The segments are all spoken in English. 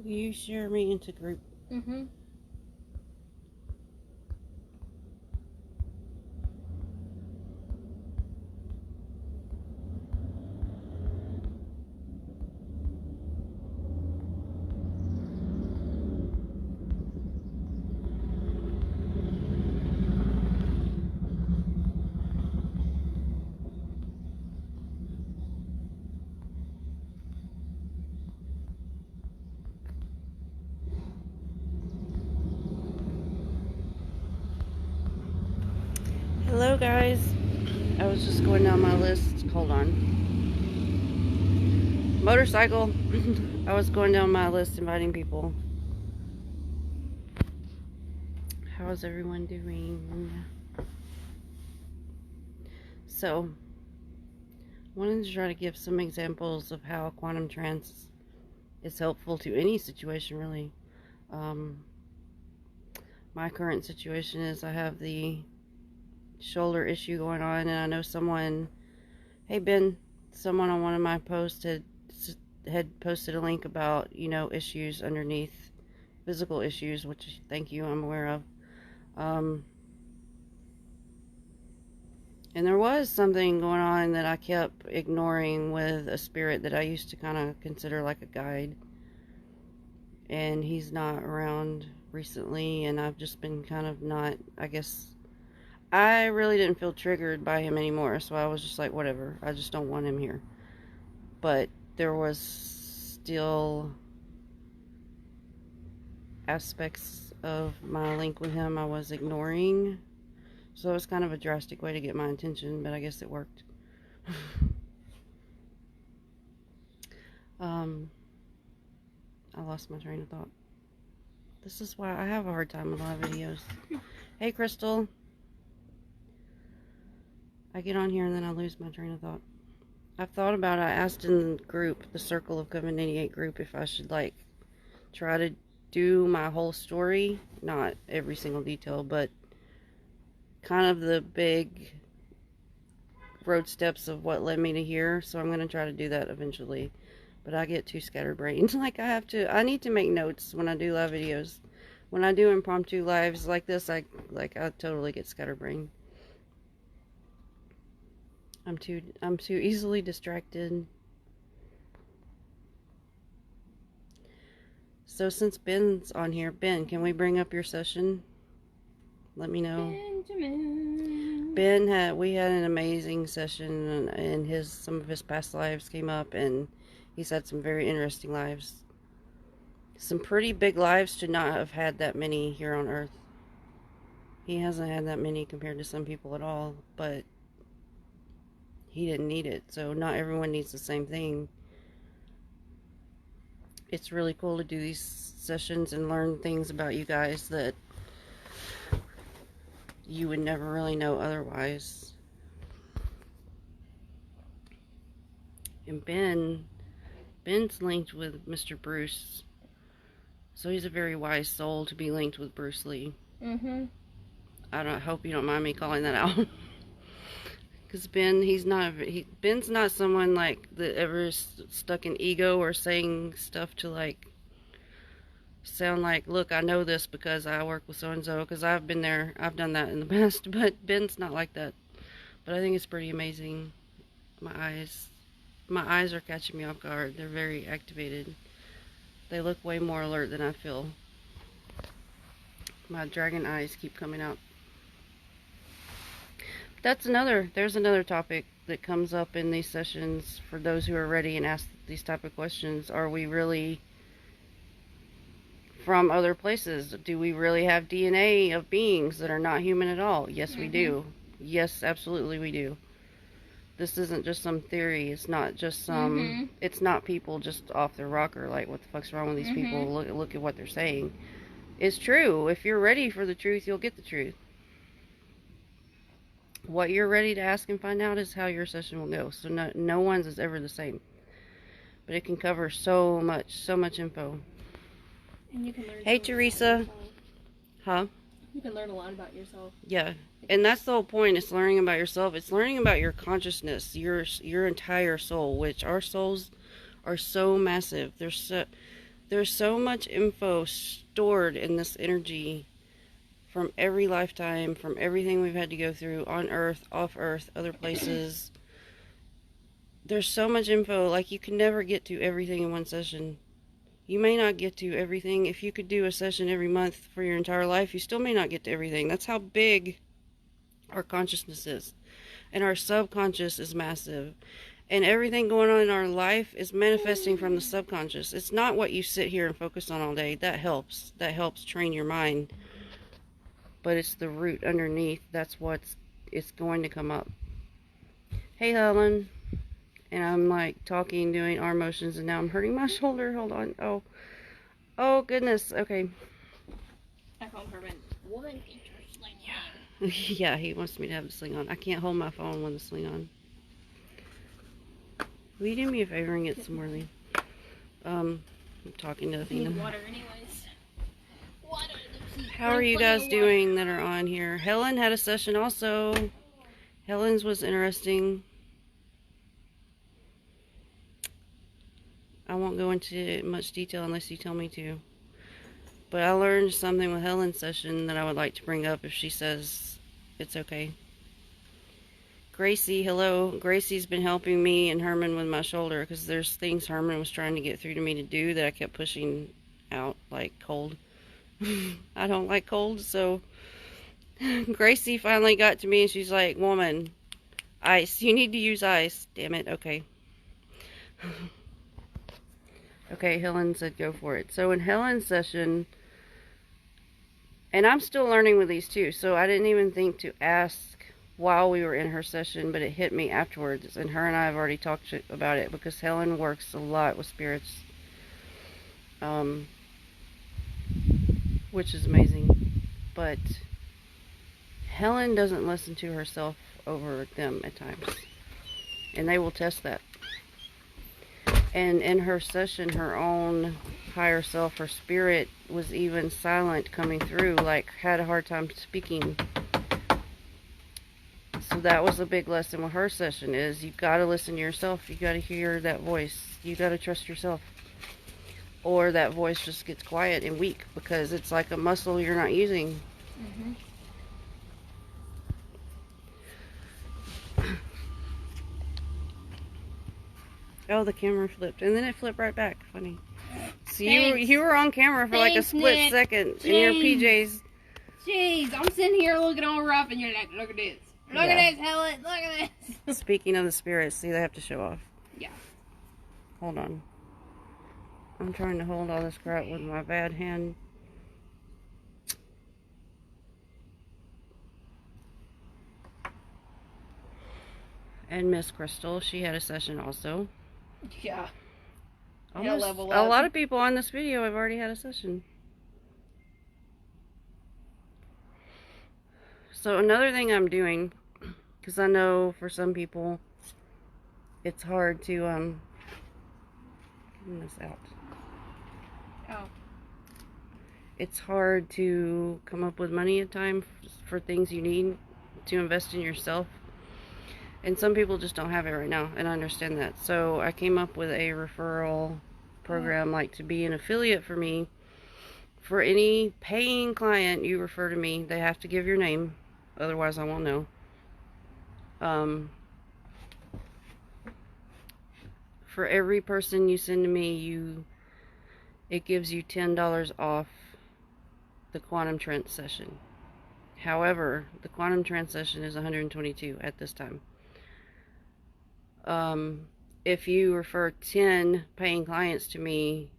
Will you share me into group? Mm-hmm. Hello, guys. I was just going down my list. Hold on. Motorcycle. I was going down my list inviting people. How's everyone doing? So, I wanted to try to give some examples of how quantum trance is helpful to any situation, really. My current situation is I have the shoulder issue going on, and I know someone, hey Ben, someone on one of my posts had posted a link about, issues underneath, physical issues, which thank you, I'm aware of. And there was something going on that I kept ignoring with a spirit that I used to kind of consider like a guide. And he's not around recently, and I've just been kind of not, I guess, I really didn't feel triggered by him anymore, so I was just like, whatever, I just don't want him here. But there was still aspects of my link with him I was ignoring. So it was kind of a drastic way to get my attention, but I guess it worked. I lost my train of thought. This is why I have a hard time with live videos. Hey, Crystal. I get on here and then I lose my train of thought. I've thought about it. I asked in the group, the Circle of Coven 88 group, if I should, try to do my whole story. Not every single detail, but kind of the big road steps of what led me to here. So I'm going to try to do that eventually. But I get too scatterbrained. I need to make notes when I do live videos. When I do impromptu lives like this, I totally get scatterbrained. I'm too easily distracted. So since Ben's on here, Ben, can we bring up your session? Let me know. Benjamin. Ben we had an amazing session, and some of his past lives came up, and he's had some very interesting lives. Some pretty big lives to not have had that many here on Earth. He hasn't had that many compared to some people at all, but he didn't need it, so not everyone needs the same thing. It's really cool to do these sessions and learn things about you guys that you would never really know otherwise. And Ben's linked with Mr. Bruce, so he's a very wise soul to be linked with Bruce Lee. Mm-hmm. I hope you don't mind me calling that out. Because Ben's not someone that ever stuck in ego or saying stuff to sound like, look, I know this because I work with so-and-so, because I've been there, I've done that in the past, but Ben's not like that. But I think it's pretty amazing. My eyes are catching me off guard. They're very activated. They look way more alert than I feel. My dragon eyes keep coming out. There's another topic that comes up in these sessions for those who are ready and ask these type of questions. Are we really from other places? Do we really have DNA of beings that are not human at all? Yes, we do. Yes, absolutely we do. This isn't just some theory. It's not just some, it's not people just off their rocker, like, what the fuck's wrong with these people? Look at what they're saying. It's true. If you're ready for the truth, you'll get the truth. What you're ready to ask and find out is how your session will go. So no one's is ever the same. But it can cover so much info. And you can learn. Hey, Teresa. Huh? You can learn a lot about yourself. Yeah. And that's the whole point. It's learning about yourself. It's learning about your consciousness, your entire soul, which our souls are so massive. there's so much info stored in this energy from every lifetime, from everything we've had to go through on Earth, off Earth, other places. There's so much info, like you can never get to everything in one session. You may not get to everything. If you could do a session every month for your entire life, you still may not get to everything. That's how big our consciousness is. And our subconscious is massive. And everything going on in our life is manifesting from the subconscious. It's not what you sit here and focus on all day. That helps. That helps train your mind. But it's the root underneath. That's it's going to come up. Hey, Helen. And I'm like talking, doing arm motions, and now I'm hurting my shoulder. Hold on. Oh goodness. Okay. I called Herman. What? Get your sling on. Yeah, he wants me to have the sling on. I can't hold my phone with the sling on. Will you do me a favor and get some more leaf? I'm talking to Athena. Need water anyways. Water. How are you guys doing that are on here? Helen had a session also. Helen's was interesting. I won't go into much detail unless you tell me to. But I learned something with Helen's session that I would like to bring up if she says it's okay. Gracie, hello. Gracie's been helping me and Herman with my shoulder because there's things Herman was trying to get through to me to do that I kept pushing out, like cold. I don't like cold, so Gracie finally got to me and she's like, woman, ice. You need to use ice. Damn it. Okay. Okay, Helen said go for it. So in Helen's session, and I'm still learning with these too, so I didn't even think to ask while we were in her session, but it hit me afterwards, and her and I have already talked about it because Helen works a lot with spirits, which is amazing. But Helen doesn't listen to herself over them at times, and they will test that. And in her session, her own higher self, her spirit, was even silent coming through, like had a hard time speaking. So that was a big lesson with her session, is you've got to listen to yourself. You got to hear that voice. You got to trust yourself. Or that voice just gets quiet and weak because it's like a muscle you're not using. Mm-hmm. Oh, the camera flipped. And then it flipped right back. Funny. So you were on camera for like a split second in your PJs. Jeez, I'm sitting here looking all rough and you're like, look at this. Look at this, Helen. Look at this. Speaking of the spirits, see, they have to show off. Yeah. Hold on. I'm trying to hold all this crap with my bad hand. And Miss Crystal, she had a session also. Yeah. Almost, a lot of people on this video have already had a session. So another thing I'm doing, because I know for some people it's hard to get this out. Oh. It's hard to come up with money at times for things you need to invest in yourself. And some people just don't have it right now, and I understand that. So I came up with a referral program, like to be an affiliate for me. For any paying client you refer to me, they have to give your name, otherwise I won't know. For every person you send to me, it gives you $10 off the Quantum Trance session. However, the Quantum Trance session is $122 at this time. If you refer 10 paying clients to me,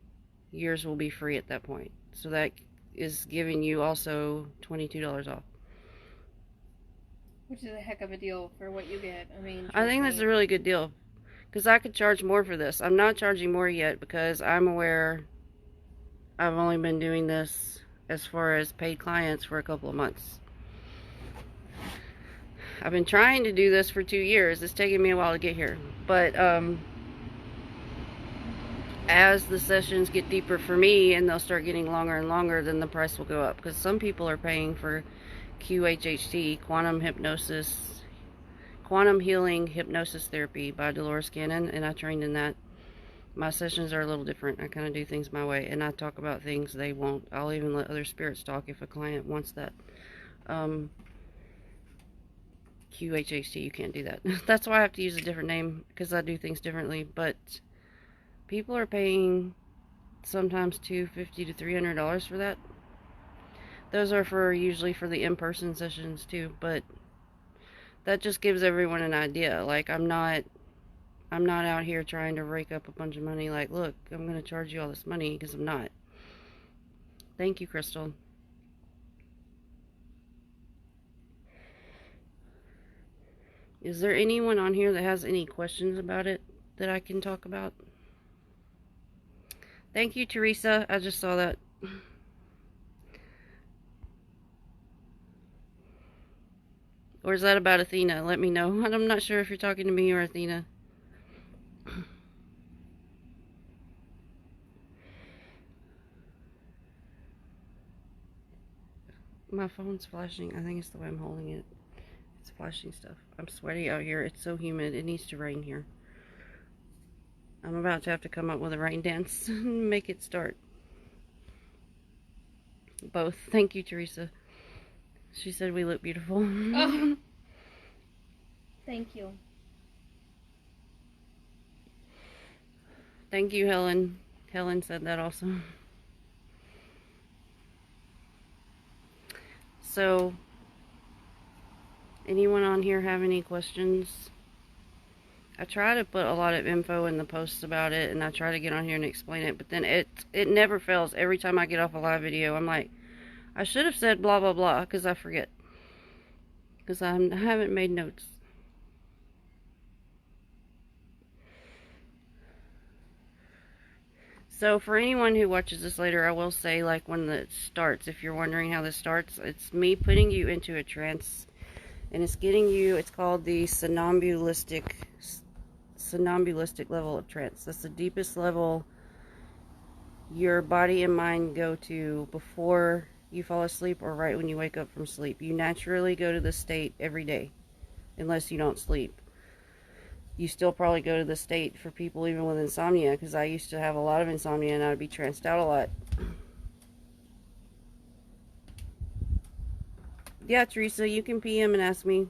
yours will be free at that point. So that is giving you also $22 off. Which is a heck of a deal for what you get. I mean, I think that's a really good deal. Because I could charge more for this. I'm not charging more yet because I'm aware I've only been doing this as far as paid clients for a couple of months. I've been trying to do this for 2 years. It's taken me a while to get here. But as the sessions get deeper for me and they'll start getting longer and longer, then the price will go up. Because some people are paying for QHHT, Quantum Healing Hypnosis Therapy by Dolores Cannon, and I trained in that. My sessions are a little different. I kind of do things my way, and I talk about things they won't. I'll even let other spirits talk if a client wants that. QHHT, you can't do that. That's why I have to use a different name, because I do things differently. But people are paying sometimes $250 to $300 for that. Those are for usually for the in-person sessions too, but that just gives everyone an idea. Like, I'm not out here trying to rake up a bunch of money. Like, look, I'm going to charge you all this money, because I'm not. Thank you, Crystal. Is there anyone on here that has any questions about it that I can talk about? Thank you, Teresa. I just saw that. Or is that about Athena? Let me know. I'm not sure if you're talking to me or Athena. My phone's flashing. I think it's the way I'm holding it. It's flashing stuff. I'm sweaty out here. It's so humid. It needs to rain here. I'm about to have to come up with a rain dance and make it start. Both. Thank you, Teresa. She said we look beautiful. Oh. Thank you. Thank you, Helen. Helen said that also. So, anyone on here have any questions? I try to put a lot of info in the posts about it, and I try to get on here and explain it, but then it never fails. Every time I get off a live video, I'm like, I should have said blah, blah, blah, because I forget. Because I haven't made notes. So for anyone who watches this later, I will say, like, when it starts, if you're wondering how this starts, it's me putting you into a trance, and it's getting you, it's called the somnambulistic level of trance. That's the deepest level your body and mind go to before you fall asleep or right when you wake up from sleep. You naturally go to this state every day, unless you don't sleep. You still probably go to the state for people even with insomnia, because I used to have a lot of insomnia and I'd be tranced out a lot. Yeah, Teresa, you can PM and ask me.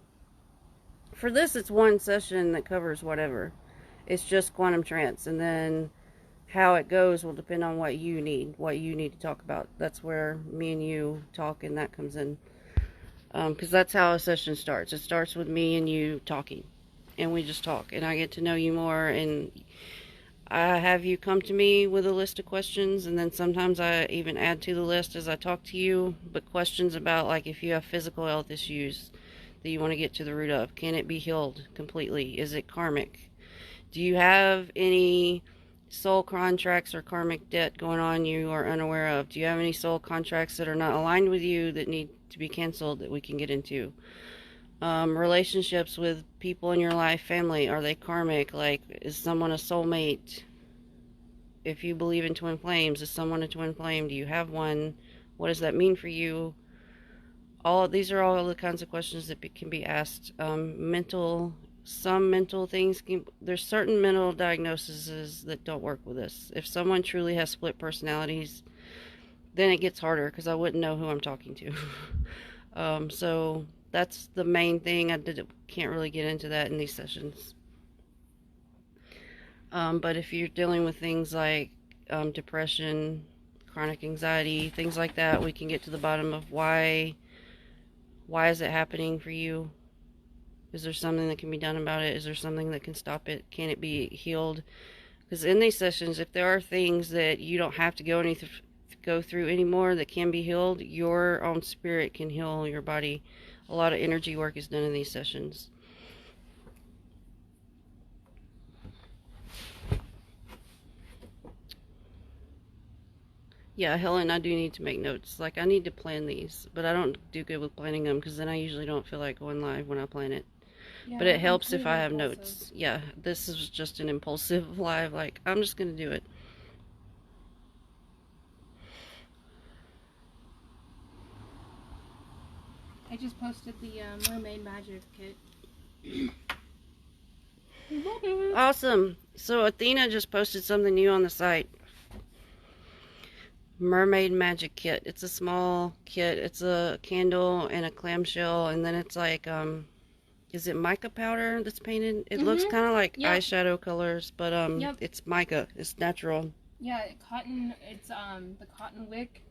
For this, it's one session that covers whatever. It's just quantum trance, and then how it goes will depend on what you need to talk about. That's where me and you talk, and that comes in. Because that's how a session starts. It starts with me and you talking. And we just talk, and I get to know you more, and I have you come to me with a list of questions, and then sometimes I even add to the list as I talk to you, but questions about, like, if you have physical health issues that you want to get to the root of. Can it be healed completely? Is it karmic? Do you have any soul contracts or karmic debt going on you are unaware of? Do you have any soul contracts that are not aligned with you that need to be canceled that we can get into? Relationships with people in your life, family, are they karmic? Like, is someone a soulmate? If you believe in twin flames, is someone a twin flame? Do you have one? What does that mean for you? These are all the kinds of questions that can be asked. Some mental things, there's certain mental diagnoses that don't work with this. If someone truly has split personalities, then it gets harder, because I wouldn't know who I'm talking to. So that's the main thing. Can't really get into that in these sessions. But if you're dealing with things like depression, chronic anxiety, things like that, we can get to the bottom of why is it happening for you? Is there something that can be done about it? Is there something that can stop it? Can it be healed? Because in these sessions, if there are things that you don't have to go through anymore that can be healed, your own spirit can heal your body. A lot of energy work is done in these sessions. Yeah, Helen, I do need to make notes. Like, I need to plan these, but I don't do good with planning them, because then I usually don't feel like going live when I plan it. Yeah, but it helps if I have notes. Yeah, this is just an impulsive live, like, I'm just going to do it. I just posted the mermaid magic kit. Love it. Awesome. So Athena just posted something new on the site. Mermaid Magic Kit. It's a small kit. It's a candle and a clamshell, and then it's like is it mica powder that's painted? It looks kind of like eyeshadow colors, but it's mica. It's natural. Yeah, cotton. It's the cotton wick,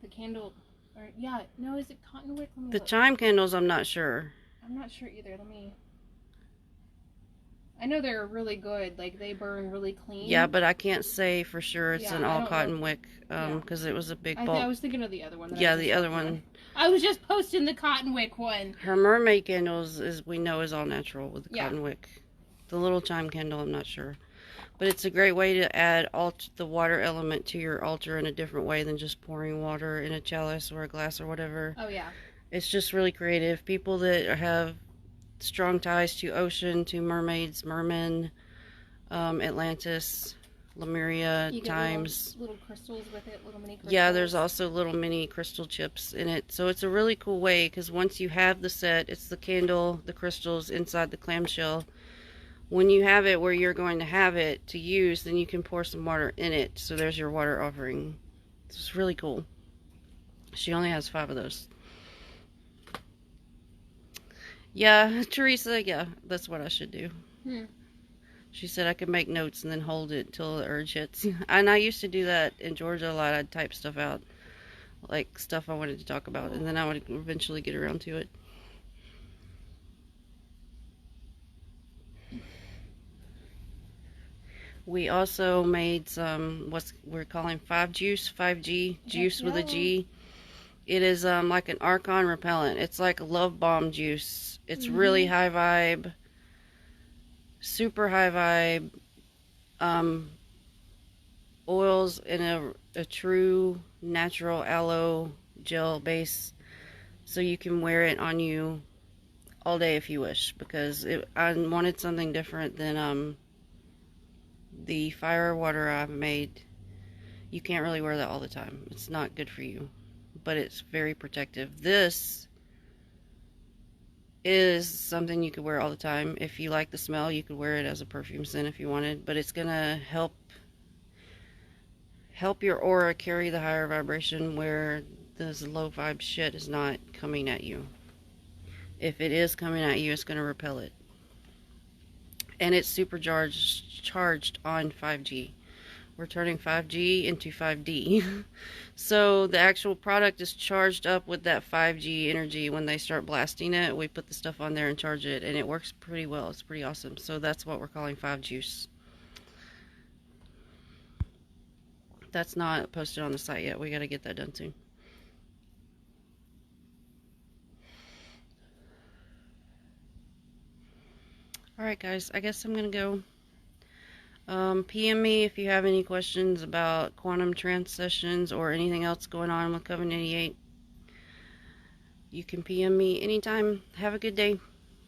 the candle, or no, is it cotton wick? Let me The look. chime candles, I'm not sure. I'm not sure either. Let me. I know they're really good. Like they burn really clean. Yeah, but I can't say for sure it's an all cotton wick Yeah. because it was a big bulk. I was thinking of the other one. Yeah, the other one. I was just posting the cotton wick one. Her mermaid candles is all natural with the cotton wick. The little chime candle, I'm not sure. But it's a great way to add the water element to your altar in a different way than just pouring water in a chalice or a glass or whatever. Oh, yeah. It's just really creative. People that have strong ties to ocean, to mermaids, mermen, Atlantis, Lemuria, you get times. Little crystals with it, little mini crystals. Yeah, there's also little mini crystal chips in it. So it's a really cool way because once you have the set, it's the candle, the crystals inside the clamshell. When you have it where you're going to have it to use, then you can pour some water in it. So there's your water offering. It's really cool. She only has 5 of those. Yeah, Teresa, yeah, that's what I should do. She said I could make notes and then hold it till the urge hits. And I used to do that in Georgia a lot. I'd type stuff out, like stuff I wanted to talk about, and then I would eventually get around to it. We also made some, what we're calling 5G juice with a G. It is like an Archon repellent. It's like a love bomb juice. It's really high vibe, super high vibe. Oils in a true natural aloe gel base, so you can wear it on you all day if you wish. Because I wanted something different than the fire water I've made. You can't really wear that all the time. It's not good for you, but it's very protective. This is something you could wear all the time. If you like the smell, you could wear it as a perfume scent if you wanted, but it's gonna help your aura carry the higher vibration where this low vibe shit is not coming at you. If it is coming at you, it's gonna repel it. And it's super charged on 5G. We're turning 5G into 5D. So the actual product is charged up with that 5G energy. When they start blasting it, we put the stuff on there and charge it, and it works pretty well. It's pretty awesome. So that's what we're calling 5Juice. That's not posted on the site yet. We got to get that done soon. Alright guys, I guess I'm going to go. PM me if you have any questions about Quantum Trance sessions or anything else going on with Coven 88. You can PM me anytime. Have a good day.